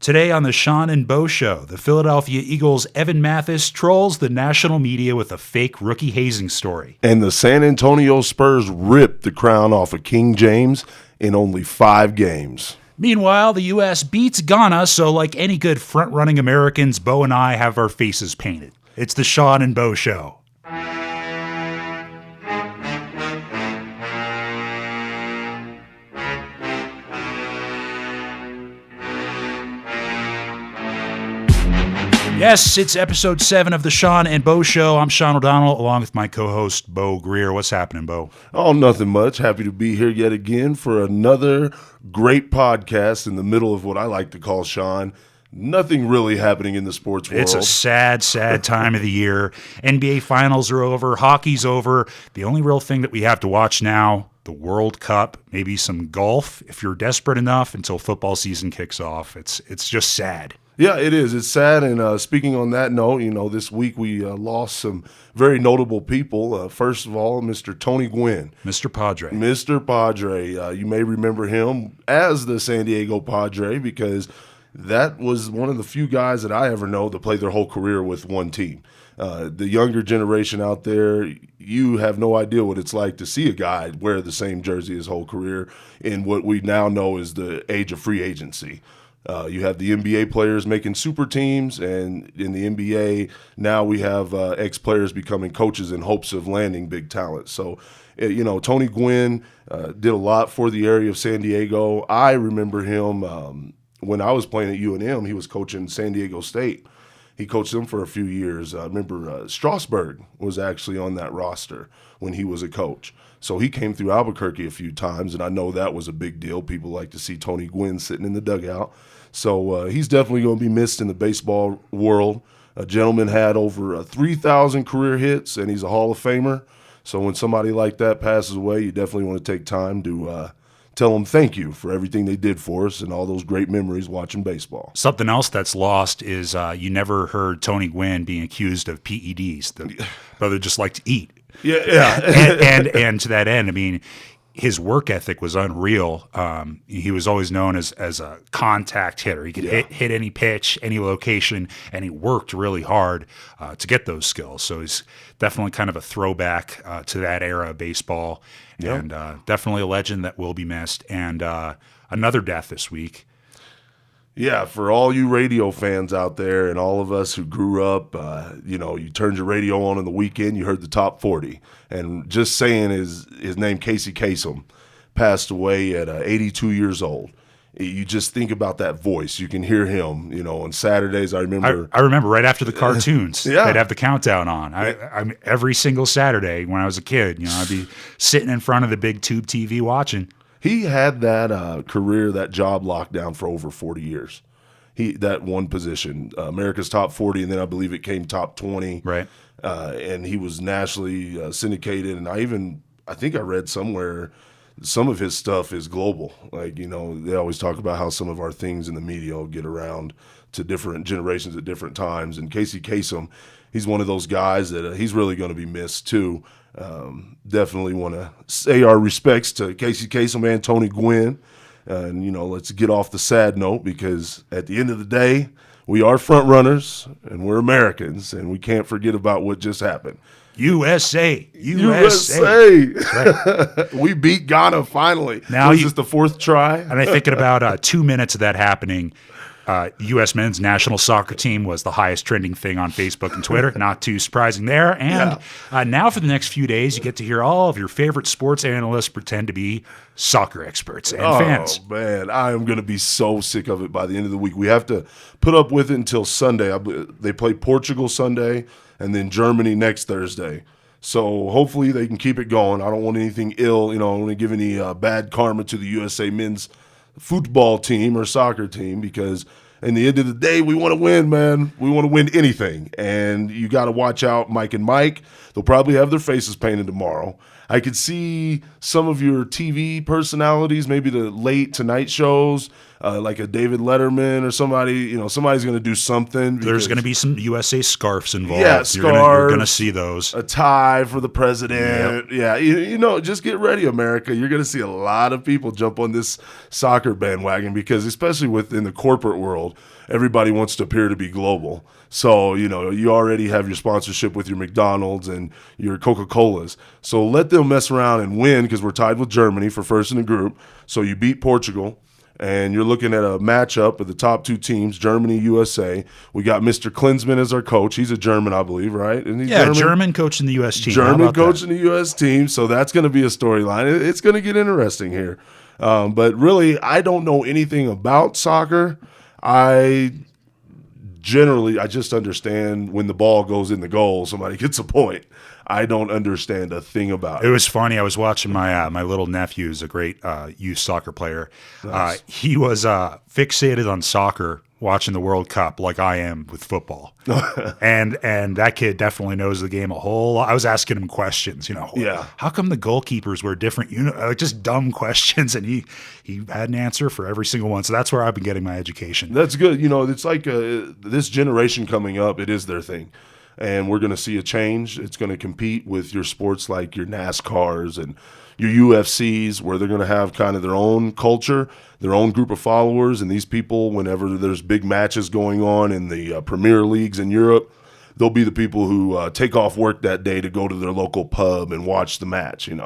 Today on the Sean and Bo Show, the Philadelphia Eagles' Evan Mathis trolls the national media with a fake rookie hazing story. And the San Antonio Spurs ripped the crown off of King James in only 5 games. Meanwhile, the U.S. beats Ghana, so like any good front-running Americans, Bo and I have our faces painted. It's the Sean and Bo Show. Yes, it's episode 7 of the Sean and Bo Show. I'm Sean O'Donnell, along with my co-host, Bo Greer. What's happening, Bo? Oh, nothing much. Happy to be here yet again for another great podcast in the middle of what I like to call, Sean, nothing really happening in the sports world. It's a sad, sad time of the year. NBA Finals are over. Hockey's over. The only real thing that we have to watch now, the World Cup, maybe some golf, if you're desperate enough, until football season kicks off. It's just sad. Yeah, it is. It's sad. And speaking on that note, this week we lost some very notable people. First of all, Mr. Tony Gwynn. Mr. Padre. Mr. Padre. You may remember him as the San Diego Padre because that was one of the few guys that I ever know that played their whole career with one team. The younger generation out there, you have no idea what it's like to see a guy wear the same jersey his whole career in what we now know is the age of free agency. You have the NBA players making super teams, and in the NBA, now we have ex-players becoming coaches in hopes of landing big talent. So, Tony Gwynn did a lot for the area of San Diego. I remember him when I was playing at UNM. He was coaching San Diego State. He coached them for a few years. I remember Strasburg was actually on that roster when he was a coach. So he came through Albuquerque a few times, and I know that was a big deal. People like to see Tony Gwynn sitting in the dugout. So he's definitely going to be missed in the baseball world. A gentleman had over 3,000 career hits, and he's a Hall of Famer. So when somebody like that passes away, you definitely want to take time to tell them thank you for everything they did for us and all those great memories watching baseball. Something else that's lost is you never heard Tony Gwynn being accused of PEDs. The brother just liked to eat. Yeah. and to that end, I mean, his work ethic was unreal. He was always known as a contact hitter. He could hit any pitch, any location, and he worked really hard to get those skills. So he's definitely kind of a throwback to that era of baseball, and definitely a legend that will be missed. And another death this week. Yeah, for all you radio fans out there and all of us who grew up, you turned your radio on the weekend, you heard the top 40. And just saying his name, Casey Kasem, passed away at 82 years old. You just think about that voice. You can hear him, on Saturdays. I remember right after the cartoons, they'd have the countdown on. I every single Saturday when I was a kid, I'd be sitting in front of the big tube TV watching. He had that career, that job locked down for over 40 years. That one position, America's Top 40, and then I believe it came Top 20. Right. And he was nationally syndicated. And I think I read somewhere some of his stuff is global. Like, they always talk about how some of our things in the media will get around to different generations at different times. And Casey Kasem, he's one of those guys that he's really going to be missed too. Definitely want to say our respects to Casey Kasem and Tony Gwynn. And, let's get off the sad note because at the end of the day, we are front runners and we're Americans and we can't forget about what just happened. USA. Right. We beat Ghana finally. Now was this the 4th try? And I think in about 2 minutes of that happening, U.S. men's national soccer team was the highest trending thing on Facebook and Twitter. Not too surprising there. And now for the next few days, you get to hear all of your favorite sports analysts pretend to be soccer experts and fans. Oh, man, I am going to be so sick of it by the end of the week. We have to put up with it until Sunday. They play Portugal Sunday and then Germany next Thursday. So hopefully they can keep it going. I don't want anything ill. I don't want to give any bad karma to the USA men's football team or soccer team because in the end of the day, we want to win, man. We want to win anything. And you got to watch out, Mike and Mike. They'll probably have their faces painted tomorrow. I could see some of your TV personalities, maybe the late tonight shows, like a David Letterman or somebody, somebody's going to do something. There's going to be some USA scarves involved. Yeah, scarves. You're going to see those. A tie for the president. Yep. Yeah, just get ready, America. You're going to see a lot of people jump on this soccer bandwagon because especially within the corporate world, world, everybody wants to appear to be global. So, you already have your sponsorship with your McDonald's and your Coca-Colas. So let them mess around and win, because we're tied with Germany for first in the group. So you beat Portugal, and you're looking at a matchup of the top two teams, Germany, USA. We got Mr. Klinsmann as our coach. He's a German, I believe, right? Isn't he German coaching the U.S. team. German coaching the U.S. team. So that's going to be a storyline. It's going to get interesting here. But really, I don't know anything about soccer. I just understand when the ball goes in the goal, somebody gets a point. I don't understand a thing about it. It was funny. I was watching my little nephew, who's a great youth soccer player. Nice. He was fixated on soccer, watching the World Cup like I am with football. and that kid definitely knows the game a whole lot. I was asking him questions, how come the goalkeepers wear different like just dumb questions, and he had an answer for every single one. So that's where I've been getting my education. That's good. It's like this generation coming up, it is their thing. And we're going to see a change. It's going to compete with your sports like your NASCARs and your UFCs, where they're going to have kind of their own culture, their own group of followers. And these people, whenever there's big matches going on in the Premier Leagues in Europe, they'll be the people who take off work that day to go to their local pub and watch the match, And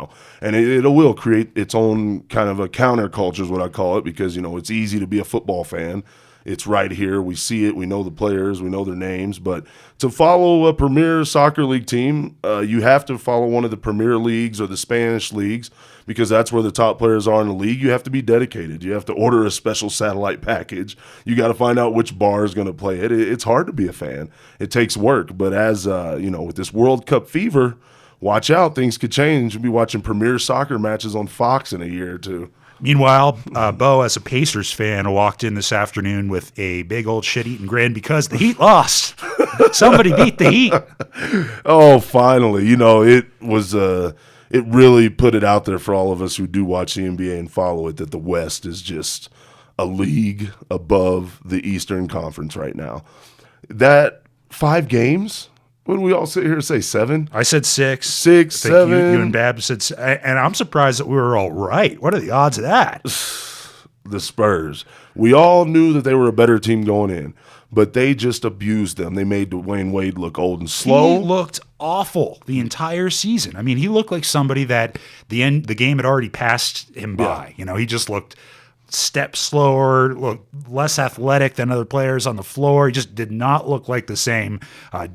it will create its own kind of a counterculture is what I call it, because, it's easy to be a football fan. It's right here. We see it. We know the players. We know their names. But to follow a Premier Soccer League team, you have to follow one of the Premier Leagues or the Spanish leagues, because that's where the top players are in the league. You have to be dedicated. You have to order a special satellite package. You got to find out which bar is going to play it. It's hard to be a fan. It takes work. But as, with this World Cup fever, watch out. Things could change. You'll be watching Premier Soccer matches on Fox in a year or two. Meanwhile, Bo, as a Pacers fan, walked in this afternoon with a big old shit-eating grin because the Heat lost. Somebody beat the Heat. Oh, finally. It was it really put it out there for all of us who do watch the NBA and follow it, that the West is just a league above the Eastern Conference right now. That 5 games? What did we all sit here and say, 7? I said 6. 6, 7. You and Bab said, and I'm surprised that we were all right. What are the odds of that? The Spurs. We all knew that they were a better team going in, but they just abused them. They made Dwayne Wade look old and slow. He looked awful the entire season. I mean, he looked like somebody that the game had already passed him by. He just looked step slower, look less athletic than other players on the floor. He just did not look like the same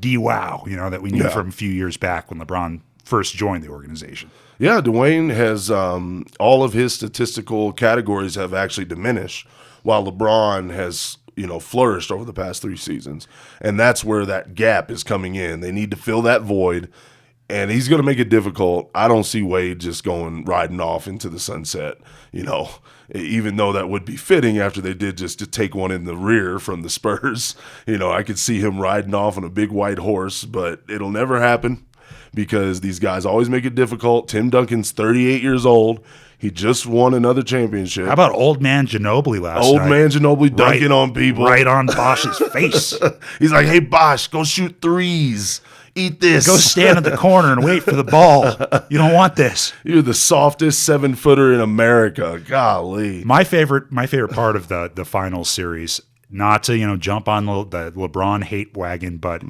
D-Wow, that we knew from a few years back when LeBron first joined the organization. Yeah, Dwayne has all of his statistical categories have actually diminished, while LeBron has flourished over the past 3 seasons. And that's where that gap is coming in. They need to fill that void, and he's going to make it difficult. I don't see Wade just riding off into the sunset, even though that would be fitting after they did just to take one in the rear from the Spurs. I could see him riding off on a big white horse, but it'll never happen because these guys always make it difficult. Tim Duncan's 38 years old. He just won another championship. How about old man Ginobili last night? Old man Ginobili dunking on people. Right on Bosch's face. He's like, hey, Bosch, go shoot threes. Eat this. Go stand in the corner and wait for the ball. You don't want this. You're the softest 7-footer in America. Golly. My favorite part of the finals series, not to jump on the LeBron hate wagon, but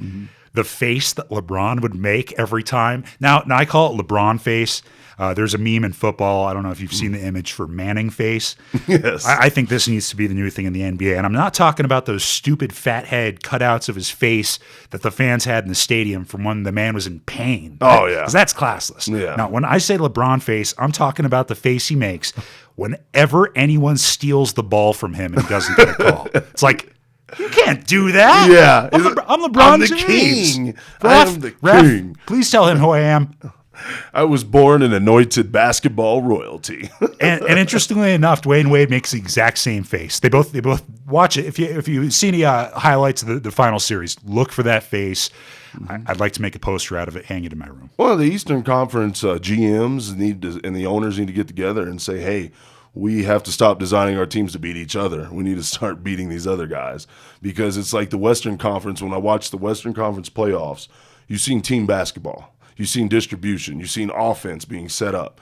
the face that LeBron would make every time. Now I call it LeBron face. There's a meme in football. I don't know if you've seen the image for Manning face. Yes. I think this needs to be the new thing in the NBA. And I'm not talking about those stupid fat head cutouts of his face that the fans had in the stadium from when the man was in pain. Oh, yeah. Because that's classless. Yeah. Now, when I say LeBron face, I'm talking about the face he makes whenever anyone steals the ball from him and he doesn't get a call. It's like, you can't do that. Yeah. I'm LeBron I'm the James. king. Ref, I'm the king. Please tell him who I am. I was born an anointed basketball royalty. and interestingly enough, Dwayne Wade makes the exact same face. They both watch it. If you see any highlights of the final series, look for that face. I'd like to make a poster out of it, hang it in my room. Well, the Eastern Conference GMs and the owners need to get together and say, hey, we have to stop designing our teams to beat each other. We need to start beating these other guys, because it's like the Western Conference. When I watch the Western Conference playoffs, you've seen team basketball. You've seen distribution. You've seen offense being set up.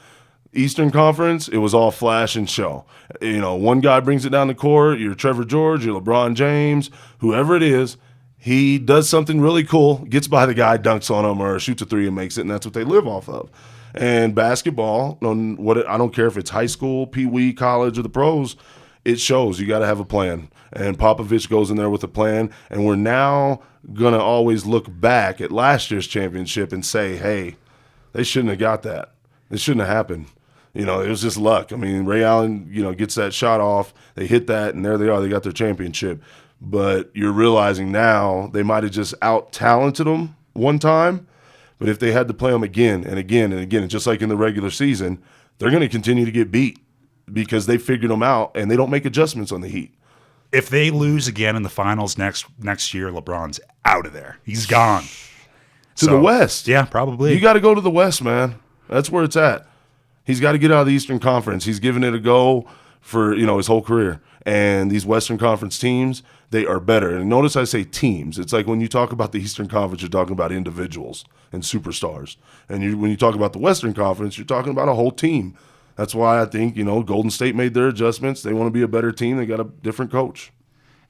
Eastern Conference, it was all flash and show. You know, one guy brings it down the court, you're Trevor George, you're LeBron James, whoever it is, he does something really cool, gets by the guy, dunks on him, or shoots a three and makes it, and that's what they live off of. And basketball, I don't care if it's high school, pee-wee, college, or the pros, it shows you got to have a plan. And Popovich goes in there with a plan, and we're now going to always look back at last year's championship and say, hey, they shouldn't have got that. It shouldn't have happened. You know, it was just luck. I mean, Ray Allen, gets that shot off. They hit that, and there they are. They got their championship. But you're realizing now they might have just out-talented them one time, but if they had to play them again and again and again, just like in the regular season, they're going to continue to get beat because they figured them out, and they don't make adjustments on the Heat. If they lose again in the finals next year, LeBron's out of there. He's gone. To the West. Yeah, probably. You got to go to the West, man. That's where it's at. He's got to get out of the Eastern Conference. He's given it a go for, his whole career. And these Western Conference teams, they are better. And notice I say teams. It's like when you talk about the Eastern Conference, you're talking about individuals and superstars. And when you talk about the Western Conference, you're talking about a whole team. That's why I think, Golden State made their adjustments. They want to be a better team. They got a different coach.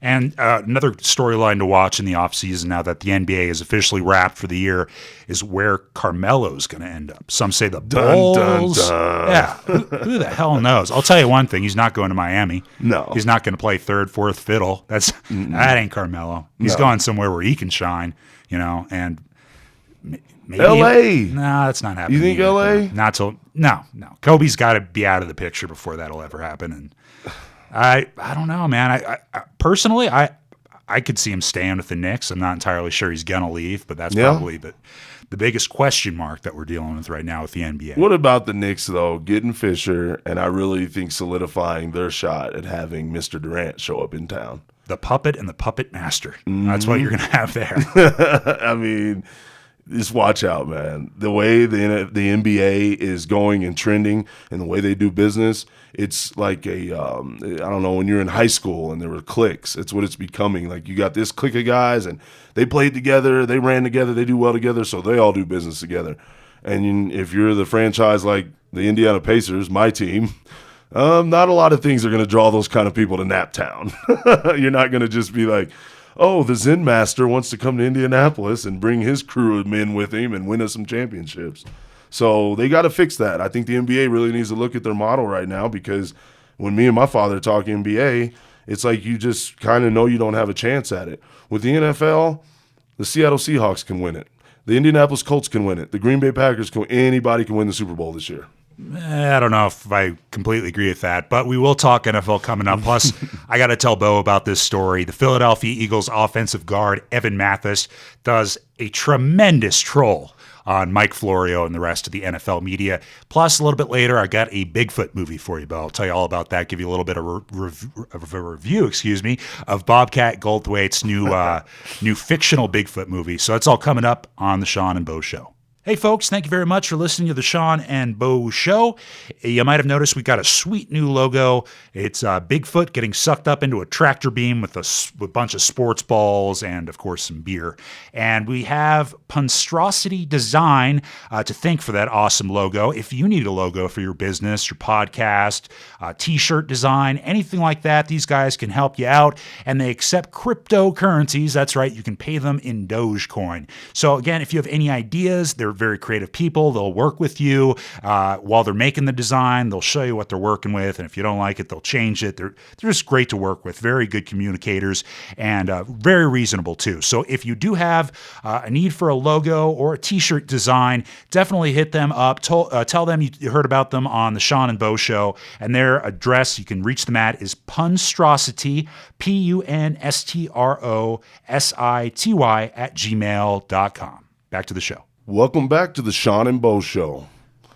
And another storyline to watch in the offseason now that the NBA is officially wrapped for the year is where Carmelo's going to end up. Some say the Bulls. Dun, dun, dun. Yeah, who the hell knows? I'll tell you one thing. He's not going to Miami. No. He's not going to play third, fourth fiddle. That ain't Carmelo. He's going somewhere where he can shine, and maybe L.A. No, that's not happening. You think either. L.A.? Not till no. Kobe's got to be out of the picture before that'll ever happen. And I don't know, man. I personally, I could see him staying with the Knicks. I'm not entirely sure he's gonna leave, but that's probably the biggest question mark that we're dealing with right now with the NBA. What about the Knicks, though, getting Fisher, and I really think solidifying their shot at having Mr. Durant show up in town? The puppet and the puppet master. That's what you're gonna have there. I mean, just watch out, man. The way the NBA is going and trending and the way they do business, it's like I don't know, when you're in high school and there were cliques, it's what it's becoming. Like you got this clique of guys and they played together, they ran together, they do well together, so they all do business together. And if you're the franchise like the Indiana Pacers, my team, not a lot of things are going to draw those kind of people to Naptown. You're not going to just be like, oh, the Zen Master wants to come to Indianapolis and bring his crew of men with him and win us some championships. So they got to fix that. I think the NBA really needs to look at their model right now because when me and my father talk NBA, it's like you just kind of know you don't have a chance at it. With the NFL, the Seattle Seahawks can win it. The Indianapolis Colts can win it. The Green Bay Packers anybody can win the Super Bowl this year. I don't know if I completely agree with that, but we will talk NFL coming up. Plus, I got to tell Bo about this story. The Philadelphia Eagles offensive guard, Evan Mathis, does a tremendous troll on Mike Florio and the rest of the NFL media. Plus, a little bit later, I got a Bigfoot movie for you, Bo. I'll tell you all about that, give you a little bit of a review, of Bobcat Goldthwait's new fictional Bigfoot movie. So that's all coming up on the Sean and Bo Show. Hey, folks, thank you very much for listening to the Sean and Bo Show. You might have noticed we got a sweet new logo. It's Bigfoot getting sucked up into a tractor beam with a bunch of sports balls and, of course, some beer. And we have Punstrosity Design to thank for that awesome logo. If you need a logo for your business, your podcast, T-shirt design, anything like that, these guys can help you out. And they accept cryptocurrencies. That's right. You can pay them in Dogecoin. So, again, if you have any ideas, they're very creative people. They'll work with you while they're making the design. They'll show you what they're working with, and if you don't like it, they'll change it. They're just great to work with. Very good communicators and very reasonable too. So if you do have a need for a logo or a T-shirt design, definitely hit them up. Tell them you heard about them on the Sean and Bo Show, and their address you can reach them at is Punstrosity, PUNSTROSITY @gmail.com. Back to the show. Welcome back to the Sean and Bo Show.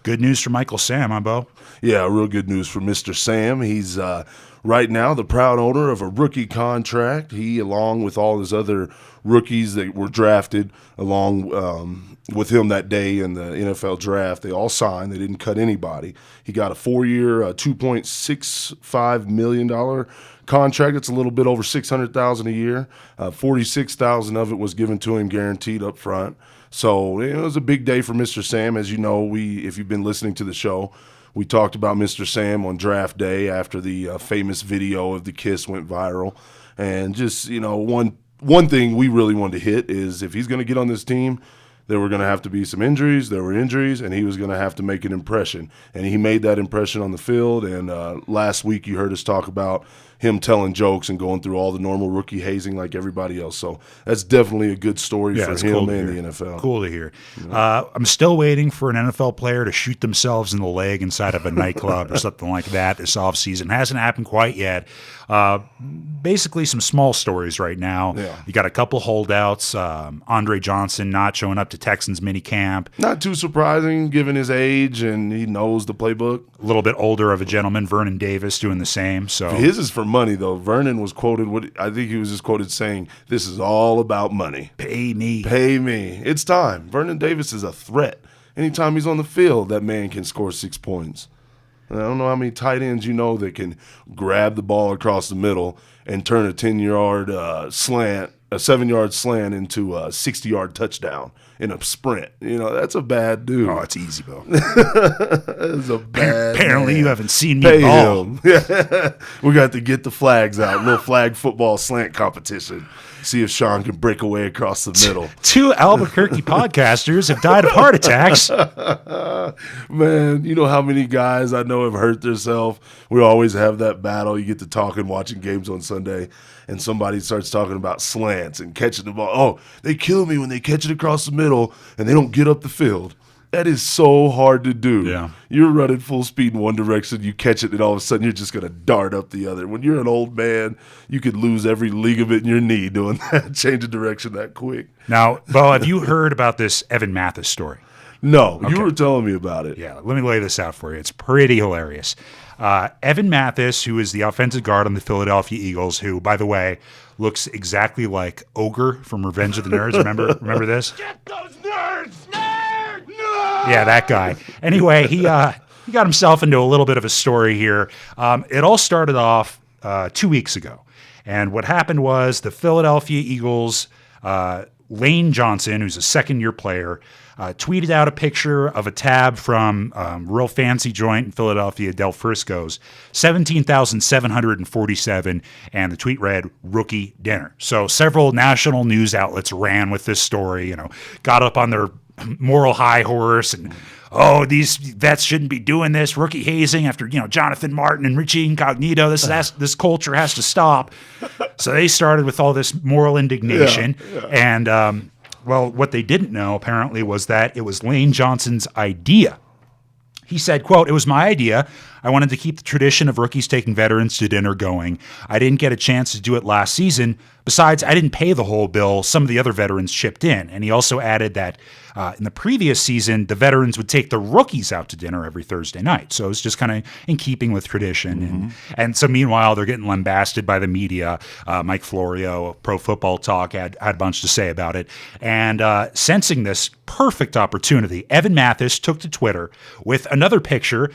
Good news for Michael Sam, huh, Bo? Yeah, real good news for Mr. Sam. He's right now the proud owner of a rookie contract. He, along with all his other rookies that were drafted along with him that day in the NFL draft, they all signed. They didn't cut anybody. He got a 4-year, $2.65 million contract. It's a little bit over $600,000 a year. $46,000 of it was given to him guaranteed up front. So it was a big day for Mr. Sam. As you know, if you've been listening to the show, We talked about Mr. Sam on draft day after the famous video of the kiss went viral. And just, one thing we really wanted to hit is if he's going to get on this team, there were going to have to be some injuries. There were injuries, and he was going to have to make an impression. And he made that impression on the field. And last week you heard us talk about him telling jokes and going through all the normal rookie hazing like everybody else. So that's definitely a good story for him and the NFL. Cool to hear. I'm still waiting for an NFL player to shoot themselves in the leg inside of a nightclub or something like that this offseason. Hasn't happened quite yet. Basically some small stories right now. Yeah. You got a couple holdouts. Andre Johnson not showing up to Texans minicamp. Not too surprising given his age, and he knows the playbook. A little bit older of a gentleman, Vernon Davis, doing the same. So his is for money, though. Vernon was quoted, I think he was just quoted saying, "This is all about money. Pay me. Pay me." It's time. Vernon Davis is a threat. Anytime he's on the field, that man can score 6 points. I don't know how many tight ends you know that can grab the ball across the middle and turn a 10-yard slant, a 7-yard slant into a 60-yard touchdown in a sprint. That's a bad dude. Oh, it's easy, Bo. That's a bad Apparently man. you haven't seen me Pay ball. him. We got to get the flags out. A little flag football slant competition. See if Sean can break away across the middle. 2 Albuquerque podcasters have died of heart attacks. Man, you know how many guys I know have hurt themselves? We always have that battle. You get to talking, watching games on Sunday, and somebody starts talking about slants and catching the ball. Oh, they kill me when they catch it across the middle and they don't get up the field. That is so hard to do. Yeah. You're running full speed in one direction, you catch it, and all of a sudden you're just going to dart up the other. When you're an old man, you could lose every ligament in your knee doing that, change of direction that quick. Now, Bo, have you heard about this Evan Mathis story? No, Okay. you were telling me about it. Yeah, let me lay this out for you. It's pretty hilarious. Evan Mathis, who is the offensive guard on the Philadelphia Eagles, who, by the way, looks exactly like Ogre from Revenge of the Nerds. Remember this? Get those nerds! Nerd! Nerd! Yeah, that guy. Anyway, he got himself into a little bit of a story here. It all started off 2 weeks ago. And what happened was the Philadelphia Eagles, Lane Johnson, who's a second-year player, tweeted out a picture of a tab from real fancy joint in Philadelphia, Del Frisco's, 17,747, and the tweet read, "Rookie dinner." So several national news outlets ran with this story, got up on their moral high horse and, oh, these vets shouldn't be doing this, rookie hazing after, Jonathan Martin and Richie Incognito, this culture has to stop. So they started with all this moral indignation. And, well, what they didn't know, apparently, was that it was Lane Johnson's idea. He said, quote, "It was my idea. I wanted to keep the tradition of rookies taking veterans to dinner going. I didn't get a chance to do it last season. Besides, I didn't pay the whole bill. Some of the other veterans chipped in." And he also added that in the previous season, the veterans would take the rookies out to dinner every Thursday night. So it was just kind of in keeping with tradition. And so meanwhile, they're getting lambasted by the media. Mike Florio of Pro Football Talk had a bunch to say about it. And sensing this perfect opportunity, Evan Mathis took to Twitter with another picture,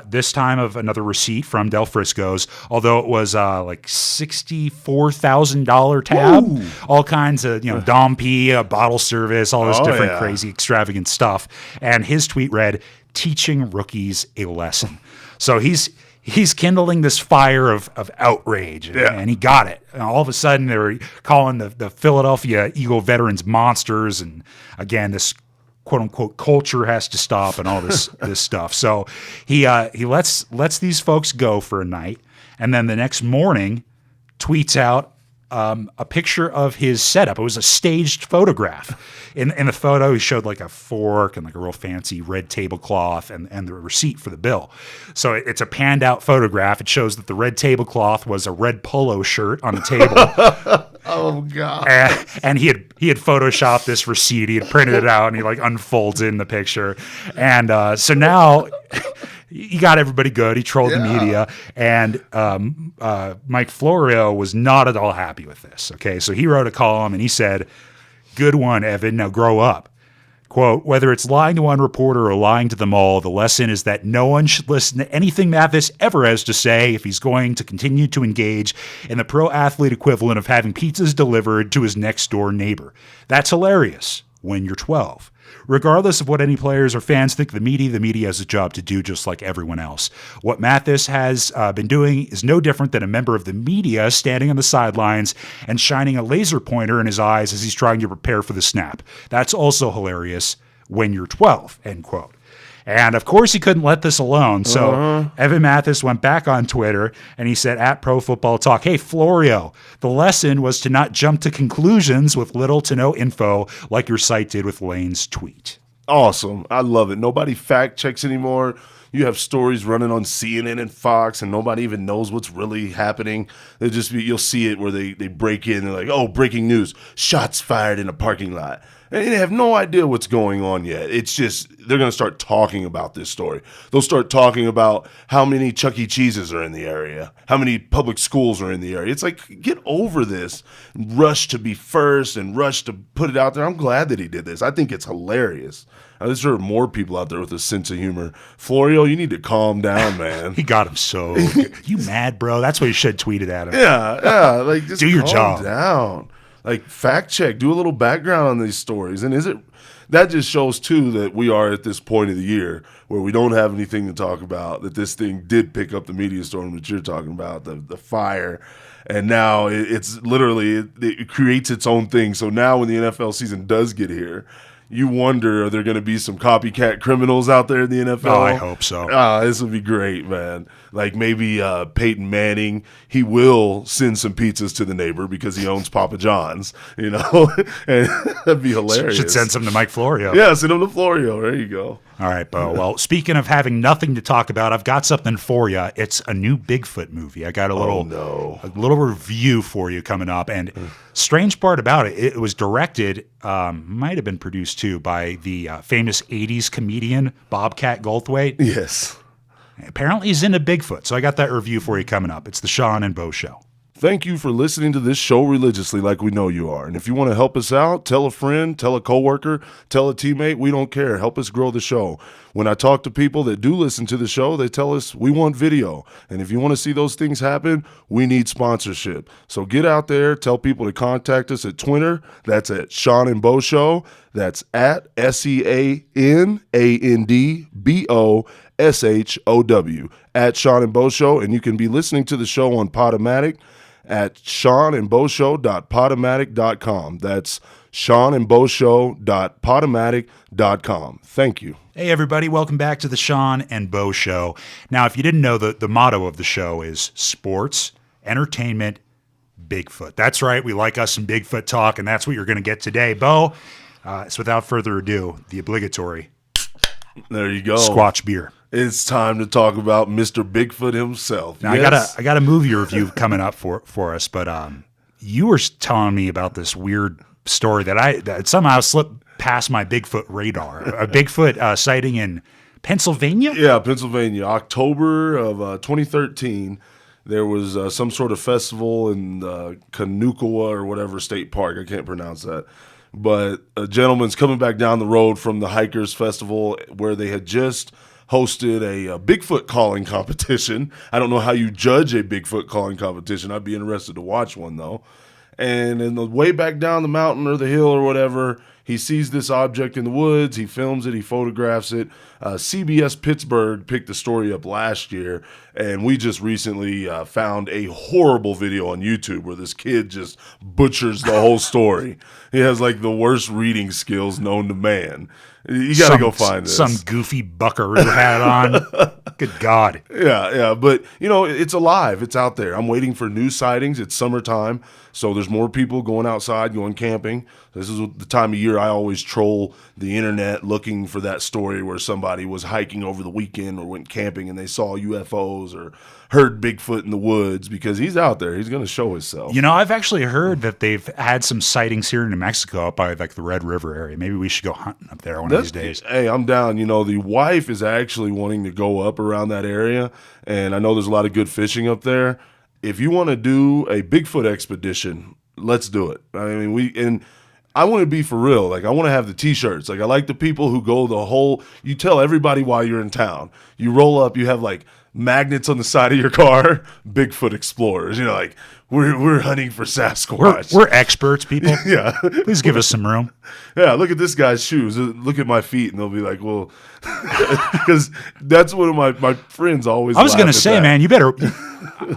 this time of another receipt from Del Frisco's, although it was like $64,000 tab, all kinds of, Dom P, bottle service, all this different crazy extravagant stuff. And his tweet read, "Teaching rookies a lesson." So he's kindling this fire of outrage, and he got it. And all of a sudden, they were calling the Philadelphia Eagle veterans monsters, and again, this quote-unquote culture has to stop and all this stuff. So he lets these folks go for a night, and then the next morning tweets out a picture of his setup. It was a staged photograph. In the photo, he showed like a fork and like a real fancy red tablecloth and the receipt for the bill. So it's a panned out photograph. It shows that the red tablecloth was a red polo shirt on the table. Oh God! And he had photoshopped this receipt. He had printed it out, and he like unfolds in the picture. And so now he got everybody good. He trolled the media, and Mike Florio was not at all happy with this. Okay, so he wrote a column, and he said, "Good one, Evan. Now grow up." Quote, "Whether it's lying to one reporter or lying to them all, the lesson is that no one should listen to anything Mathis ever has to say if he's going to continue to engage in the pro athlete equivalent of having pizzas delivered to his next door neighbor. That's hilarious. when you're 12. Regardless of what any players or fans think of the media has a job to do just like everyone else. What Mathis has been doing is no different than a member of the media standing on the sidelines and shining a laser pointer in his eyes as he's trying to prepare for the snap. That's also hilarious when you're 12, end quote. And of course, he couldn't let this alone. So Evan Mathis went back on Twitter and he said at Pro Football Talk, "Hey, Florio, the lesson was to not jump to conclusions with little to no info like your site did with Lane's tweet." Awesome. I love it. Nobody fact checks anymore. You have stories running on CNN and Fox, and nobody even knows what's really happening. You'll see it where they break in and they're like, "Oh, breaking news, shots fired in a parking lot." And they have no idea what's going on yet. It's just, they're going to start talking about this story. They'll start talking about how many Chuck E. Cheese's are in the area, how many public schools are in the area. It's like, get over this. Rush to be first and rush to put it out there. I'm glad that he did this. I think it's hilarious. There's sure more people out there with a sense of humor. Florio, you need to calm down, man. He got him so good. You mad, bro? That's what you should have tweeted at him. Yeah. Like, just do your calm job. Down. Like, fact check, do a little background on these stories. And that just shows, too, that we are at this point of the year where we don't have anything to talk about, that this thing did pick up the media storm that you're talking about, the fire. And now it's literally, it creates its own thing. So now when the NFL season does get here, you wonder, are there going to be some copycat criminals out there in the NFL? Oh, I hope so. This would be great, man. Like maybe Peyton Manning, he will send some pizzas to the neighbor because he owns Papa John's, and that'd be hilarious. Should send some to Mike Florio. Yeah, send them to Florio. There you go. All right, Bo. Well, speaking of having nothing to talk about, I've got something for you. It's a new Bigfoot movie. I got a little review for you coming up. And strange part about it, it was directed, might have been produced too, by the famous 80s comedian Bobcat Goldthwait. Yes. Apparently he's into Bigfoot. So I got that review for you coming up. It's the Sean and Bo Show. Thank you for listening to this show religiously like we know you are. And if you want to help us out, tell a friend, tell a coworker, tell a teammate. We don't care. Help us grow the show. When I talk to people that do listen to the show, they tell us we want video. And if you want to see those things happen, we need sponsorship. So get out there, tell people to contact us at Twitter. That's at Sean and Bo Show. That's at SeanandBoshow at Sean and Bo Show. And you can be listening to the show on Podomatic at seanandboshow.podomatic.com. That's seanandboshow.podomatic.com. Thank you. Hey, everybody. Welcome back to the Sean and Bo Show. Now, if you didn't know, the motto of the show is sports, entertainment, Bigfoot. That's right. We like us some Bigfoot talk, and that's what you're going to get today. Bo, so without further ado, the obligatory there you go. Squatch beer. It's time to talk about Mr. Bigfoot himself. Now, yes. I got a movie review coming up for us, but you were telling me about this weird story that somehow slipped past my Bigfoot radar. A Bigfoot sighting in Pennsylvania? Yeah, Pennsylvania. October of 2013, there was some sort of festival in Kanukawa or whatever state park. I can't pronounce that. But a gentleman's coming back down the road from the Hikers Festival where they had just hosted a Bigfoot calling competition. I don't know how you judge a Bigfoot calling competition. I'd be interested to watch one, though. And in the way back down the mountain or the hill or whatever, he sees this object in the woods. He films it. He photographs it. CBS Pittsburgh picked the story up last year, and we just recently found a horrible video on YouTube where this kid just butchers the whole story. He has like the worst reading skills known to man. You got to go find this. Some goofy buckaroo hat on. Good God. Yeah. But, it's alive. It's out there. I'm waiting for new sightings. It's summertime, so there's more people going outside, going camping. This is the time of year I always troll the internet looking for that story where somebody was hiking over the weekend or went camping and they saw UFOs or heard Bigfoot in the woods, because he's out there. He's going to show himself. I've actually heard that they've had some sightings here in New Mexico up by like the Red River area. Maybe we should go hunting up there one of these days. Hey, I'm down. The wife is actually wanting to go up around that area, and I know there's a lot of good fishing up there. If you want to do a Bigfoot expedition, let's do it. I mean, I want to be for real. Like, I want to have the T-shirts. Like, I like the people who go you tell everybody while you're in town. You roll up, you have like magnets on the side of your car, Bigfoot explorers. Like we're hunting for Sasquatch. We're experts, people. Yeah. Please give us some room. Yeah, look at this guy's shoes. Look at my feet, and they'll be like, well, because that's one of my friends always. I was going to say, that. man, you better.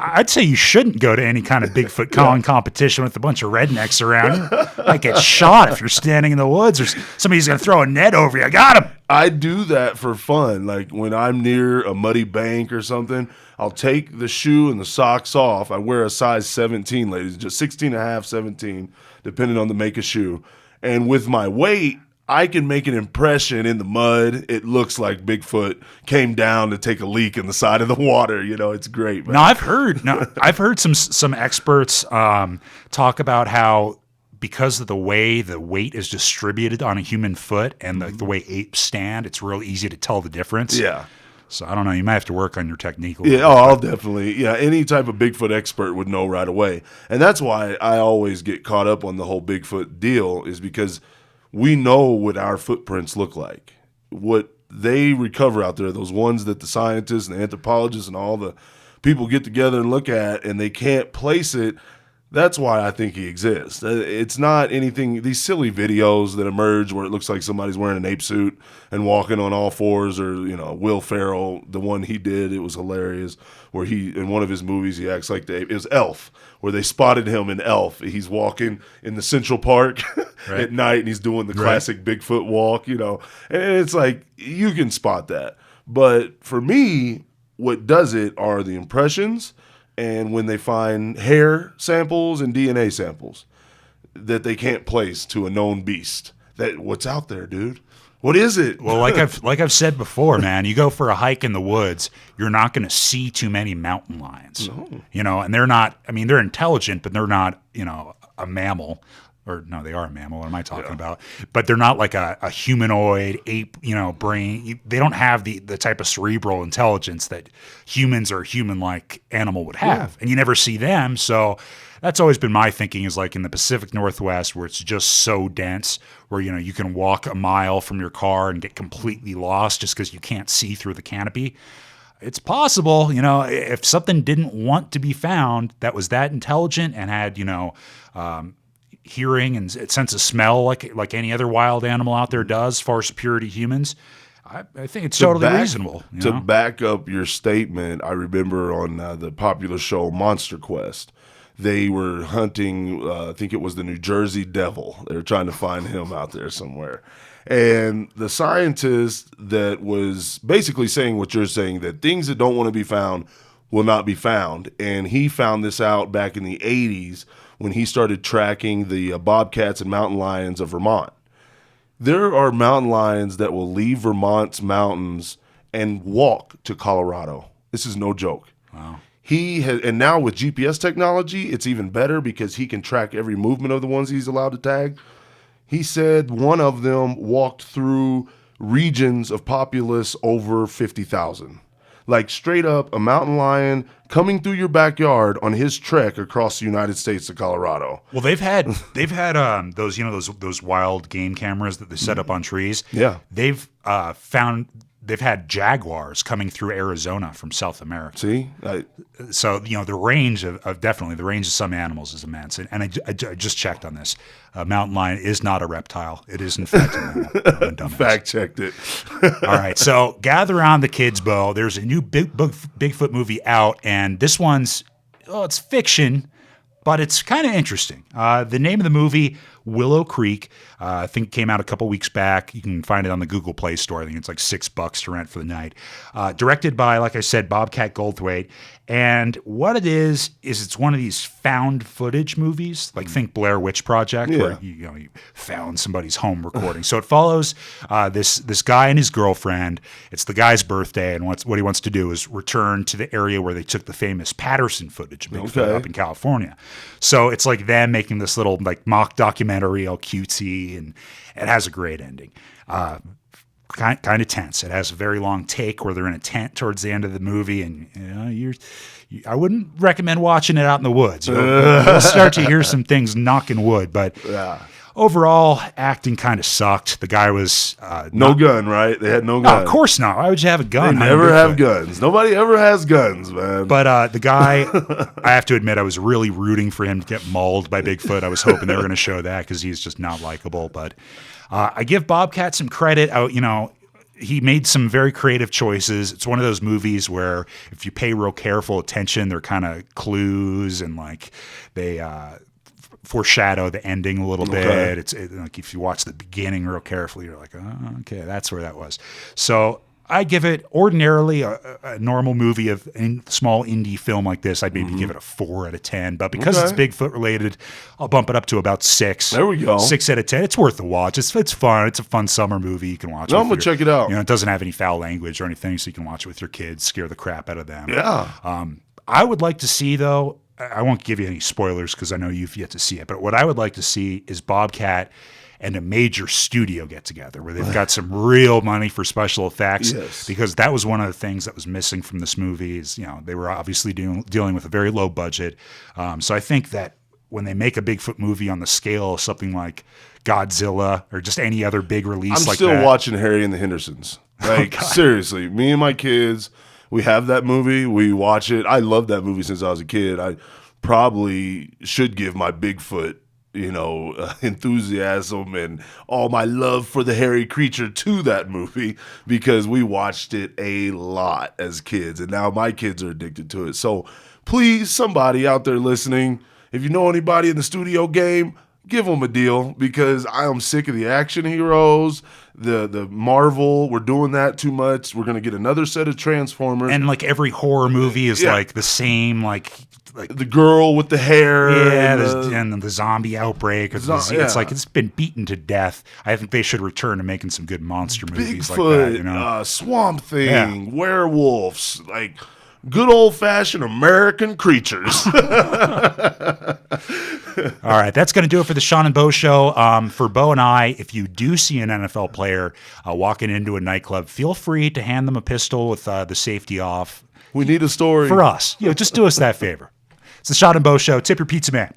I'd say you shouldn't go to any kind of Bigfoot calling competition with a bunch of rednecks around. You might get shot if you're standing in the woods, or somebody's going to throw a net over you. I got him. I do that for fun. Like when I'm near a muddy bank or something, I'll take the shoe and the socks off. I wear a size 17, ladies, just 16 and a half, 17, depending on the make of shoe. And with my weight, I can make an impression in the mud. It looks like Bigfoot came down to take a leak in the side of the water. It's great, man. No, I've heard some experts talk about how, because of the way the weight is distributed on a human foot and the way apes stand, it's real easy to tell the difference. Yeah. So I don't know. You might have to work on your technique a Yeah, little bit. I'll definitely. Yeah, any type of Bigfoot expert would know right away. And that's why I always get caught up on the whole Bigfoot deal, is because we know what our footprints look like. What they recover out there, those ones that the scientists and the anthropologists and all the people get together and look at, and they can't place it. That's why I think he exists. It's not anything, these silly videos that emerge where it looks like somebody's wearing an ape suit and walking on all fours, or, Will Ferrell, the one he did, it was hilarious, where in one of his movies, he acts like the ape. It was Elf, where they spotted him in Elf. He's walking in the Central Park Right. at night, and he's doing the classic Bigfoot walk, and it's like, you can spot that. But for me, what does it are the impressions. And when they find hair samples and DNA samples that they can't place to a known beast, what's out there, dude? What is it? Well, like I've said before, man, you go for a hike in the woods, you're not going to see too many mountain lions. No. And they're not. I mean, they're intelligent, but they're not. A mammal. Or no, they are a mammal. What am I talking about? But they're not like a humanoid ape, brain. They don't have the type of cerebral intelligence that humans or human-like animal would have. And you never see them. So that's always been my thinking, is like in the Pacific Northwest, where it's just so dense, where, you can walk a mile from your car and get completely lost just because you can't see through the canopy. It's possible, if something didn't want to be found that was that intelligent and had, hearing and sense of smell like any other wild animal out there does, far superior to humans, I think it's totally reasonable. To back up your statement, I remember on the popular show Monster Quest, they were hunting, I think it was the New Jersey Devil. They were trying to find him out there somewhere. And the scientist that was basically saying what you're saying, that things that don't want to be found will not be found. And he found this out back in the 80s when he started tracking the bobcats and mountain lions of Vermont. There are mountain lions that will leave Vermont's mountains and walk to Colorado. This is no joke. Wow. And now with GPS technology, it's even better because he can track every movement of the ones he's allowed to tag. He said one of them walked through regions of populace over 50,000. Like straight up a mountain lion coming through your backyard on his trek across the United States to Colorado. Well, they've had those wild game cameras that they set up on trees. Yeah. They've had jaguars coming through Arizona from South America. See? So, the range the range of some animals is immense. And I just checked on this. A mountain lion is not a reptile. It is, in fact, a dumbass. Fact checked it. All right. So gather around the kids, Bo. There's a new Bigfoot movie out, and this one's, it's fiction, but it's kind of interesting. The name of the movie, Willow Creek, I think it came out a couple weeks back. You can find it on the Google Play Store. I think it's like $6 to rent for the night. Directed by, like I said, Bobcat Goldthwait. And what it is it's one of these found footage movies, like think Blair Witch Project, where you found somebody's home recording. So it follows this guy and his girlfriend. It's the guy's birthday, and what he wants to do is return to the area where they took the famous Patterson footage of Bigfoot up in California. So it's like them making this little like mock documentary, all cutesy, and it has a great ending. Kind of tense. It has a very long take where they're in a tent towards the end of the movie, and I wouldn't recommend watching it out in the woods. You'll start to hear some things knocking wood, but overall, acting kind of sucked. The guy was No gun, right? They had no No, gun. of course not. Why would you have a gun? They hunting never have Bigfoot? guns. Nobody ever has guns, man. But the guy, I have to admit, I was really rooting for him to get mauled by Bigfoot. I was hoping they were going to show that because he's just not likable. But I give Bobcat some credit. He made some very creative choices. It's one of those movies where if you pay real careful attention, they're kind of clues and like they foreshadow the ending a little bit. It's like if you watch the beginning real carefully, you're like, oh, okay, that's where that was. So I give it ordinarily a normal movie of a small indie film like this. I'd maybe give it a 4 out of 10, but because it's Bigfoot related, I'll bump it up to about 6. There we go. 6 out of 10. It's worth the watch. It's fun. It's a fun summer movie. You can watch. No, I'm gonna check it out. It doesn't have any foul language or anything, so you can watch it with your kids, scare the crap out of them. Yeah. I would like to see though. I won't give you any spoilers because I know you've yet to see it. But what I would like to see is Bobcat and a major studio get together where they've got some real money for special effects. Yes. Because that was one of the things that was missing from this movie is, they were obviously dealing with a very low budget. So I think that when they make a Bigfoot movie on the scale of something like Godzilla or just any other big release I'm still watching Harry and the Hendersons. Like, seriously, me and my kids, we have that movie. We watch it. I love that movie since I was a kid. I probably should give my Bigfoot enthusiasm and all my love for the hairy creature to that movie because we watched it a lot as kids, and now my kids are addicted to it. So please, somebody out there listening, if you know anybody in the studio game, give them a deal because I am sick of the action heroes, the Marvel. We're doing that too much. We're gonna get another set of Transformers, and like every horror movie is like the same, like the girl with the hair, and the zombie outbreak. It's like it's been beaten to death. I think they should return to making some good monster movies Bigfoot, like that. Swamp Thing, werewolves, like good old fashioned American creatures. All right, that's going to do it for the Sean and Bo Show. For Bo and I, if you do see an NFL player walking into a nightclub, feel free to hand them a pistol with the safety off. We need a story For us. Just do us that favor. It's the Sean and Bo Show. Tip your pizza man.